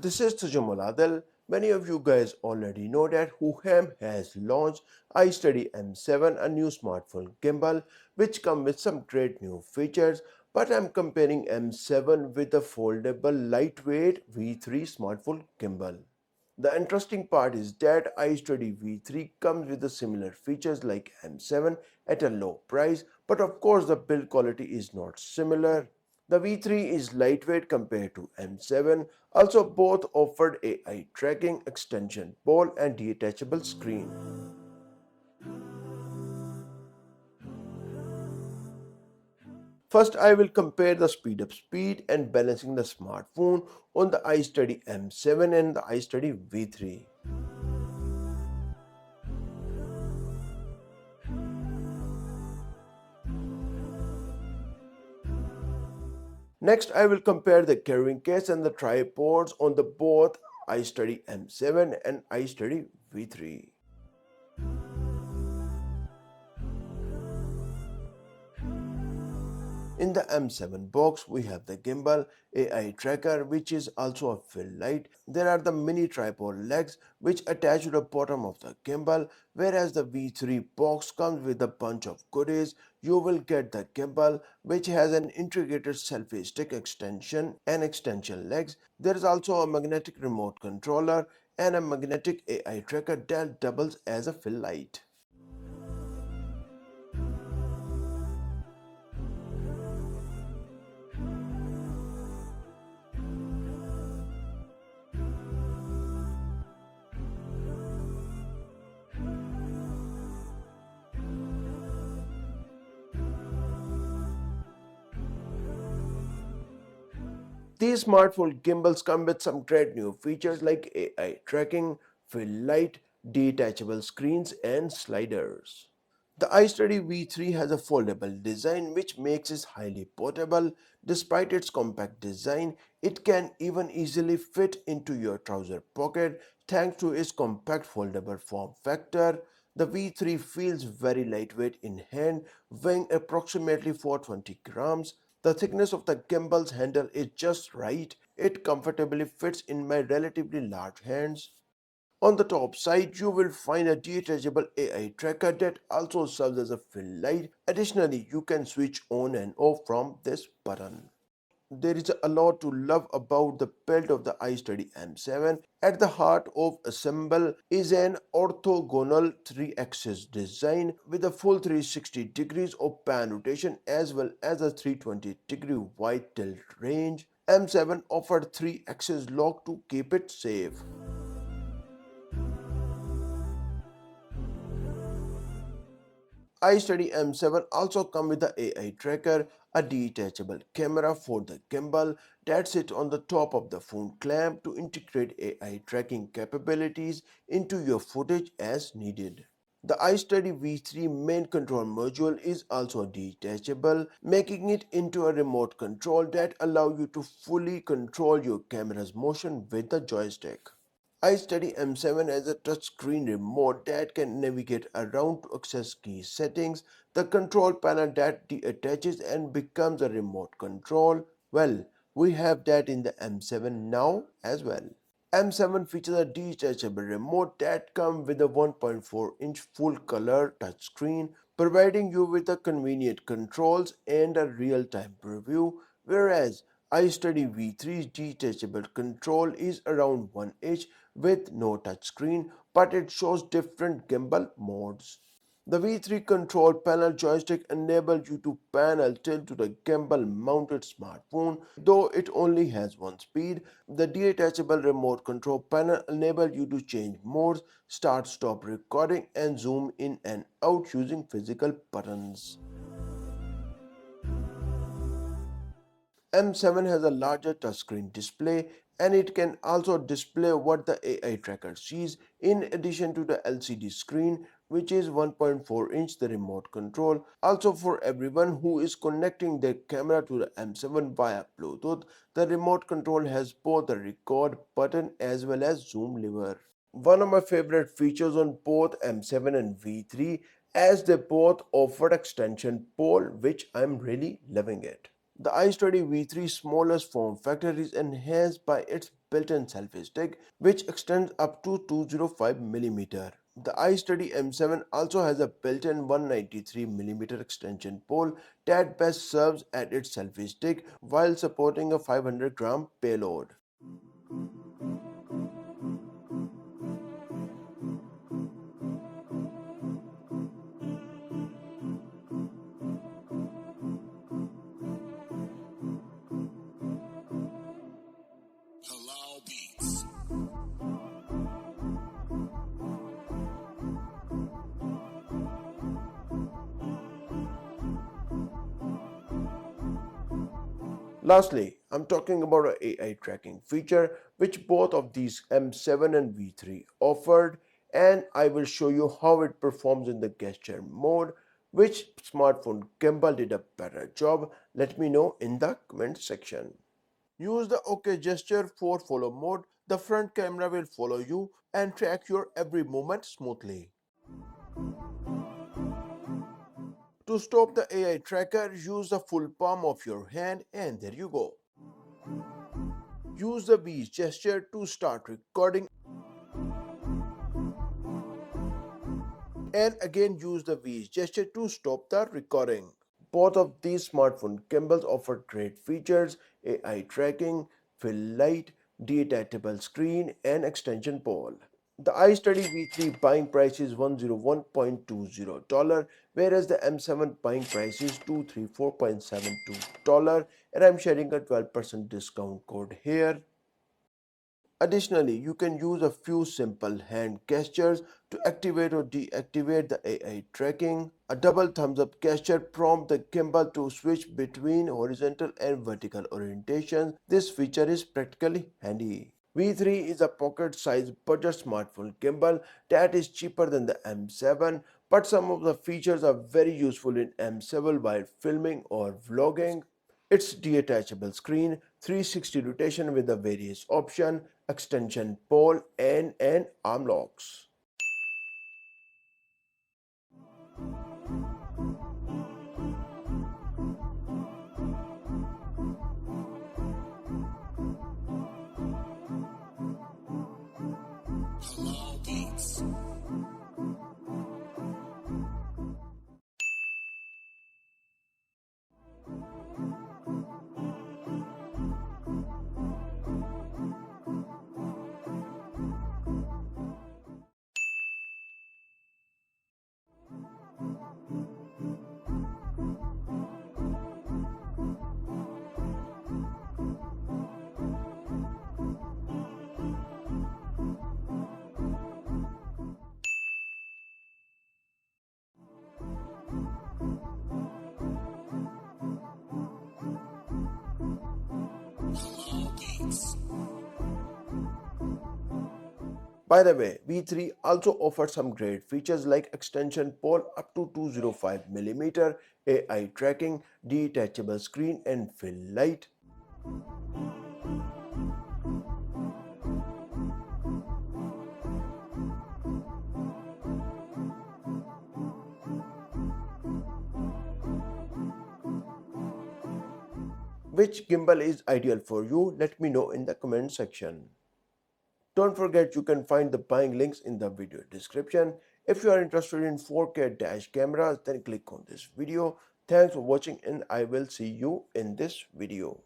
This is Tajamul Adil. Many of you guys already know that Hohem has launched iSteady M7, a new smartphone gimbal which comes with some great new features, but I'm comparing M7 with the foldable lightweight V3 smartphone gimbal. The interesting part is that iSteady V3 comes with the similar features like M7 at a low price, but of course the build quality is not similar. The V3 is lightweight compared to M7. Also, both offered AI tracking, extension pole, and detachable screen. First, I will compare the speed and balancing the smartphone on the iSteady M7 and the iSteady V3. Next, I will compare the carrying case and the tripods on the both iSteady M7 and iSteady V3. In the M7 box, we have the gimbal, AI tracker which is also a fill light. There are the mini tripod legs which attach to the bottom of the gimbal, whereas the V3 box comes with a bunch of goodies. You will get the gimbal which has an integrated selfie stick extension and extension legs. There is also a magnetic remote controller and a magnetic AI tracker that doubles as a fill light. These smartphone gimbals come with some great new features like AI tracking, fill light, detachable screens, and sliders. The iSteady V3 has a foldable design which makes it highly portable. Despite its compact design, it can even easily fit into your trouser pocket thanks to its compact foldable form factor. The V3 feels very lightweight in hand, weighing approximately 420 grams. The thickness of the gimbal's handle is just right. It comfortably fits in my relatively large hands. On the top side, you will find a detachable AI tracker that also serves as a fill light. Additionally, you can switch on and off from this button. There is a lot to love about the build of the iSteady M7. At the heart of assemble is an orthogonal 3-axis design with a full 360 degrees of pan rotation as well as a 320-degree wide tilt range. M7 offered 3-axis lock to keep it safe. iSteady M7 also comes with the AI tracker, a detachable camera for the gimbal that sits on the top of the phone clamp to integrate AI tracking capabilities into your footage as needed. The iSteady V3 main control module is also detachable, making it into a remote control that allows you to fully control your camera's motion with the joystick. iSteady M7 has a touchscreen remote that can navigate around to access key settings. The control panel that detaches and becomes a remote control. Well, we have that in the M7 now as well. M7 features a detachable remote that comes with a 1.4-inch full-color touchscreen, providing you with a convenient controls and a real-time preview, whereas iSteady V3's detachable control is around 1 inch with no touchscreen, but it shows different gimbal modes. The V3 control panel joystick enables you to pan or tilt to the gimbal mounted smartphone, though it only has one speed. The detachable remote control panel enables you to change modes, start stop recording, and zoom in and out using physical buttons. M7 has a larger touchscreen display and it can also display what the AI tracker sees in addition to the LCD screen which is 1.4-inch the remote control. Also for everyone who is connecting their camera to the M7 via Bluetooth, the remote control has both the record button as well as zoom lever. One of my favorite features on both M7 and V3 as they both offered extension pole which I'm really loving it. The iSteady V3's smallest form factor is enhanced by its built-in selfie stick, which extends up to 205 mm. The iSteady M7 also has a built-in 193 mm extension pole that best serves as its selfie stick while supporting a 500-gram payload. Halal Beats. Lastly, I'm talking about an AI tracking feature which both of these M7 and V3 offered, and I will show you how it performs in the gesture mode. Which smartphone gimbal did a better job? Let me know in the comment section. Use the OK gesture for follow mode. The front camera will follow you and track your every movement smoothly. To stop the AI tracker, use the full palm of your hand and there you go. Use the V gesture to start recording and again use the V gesture to stop the recording. Both of these smartphone gimbals offer great features: AI tracking, fill light, detachable screen, and extension pole. The iStudy V3 buying price is $101.20, whereas the M7 buying price is $234.72, and I'm sharing a 12% discount code here. Additionally, you can use a few simple hand gestures to activate or deactivate the AI tracking. A double thumbs up gesture prompts the gimbal to switch between horizontal and vertical orientations. This feature is practically handy. V3 is a pocket-sized budget smartphone gimbal that is cheaper than the M7, but some of the features are very useful in M7 while filming or vlogging. Its detachable screen, 360 rotation with the various option, extension pole and arm locks. Halal Beats. Halal Beats. By the way, V3 also offers some great features like extension pole up to 205 mm, AI tracking, detachable screen and fill light. Which gimbal is ideal for you? Let me know in the comment section. Don't forget you can find the buying links in the video description. If you are interested in 4K dash cameras, then click on this video. Thanks for watching and I will see you in this video.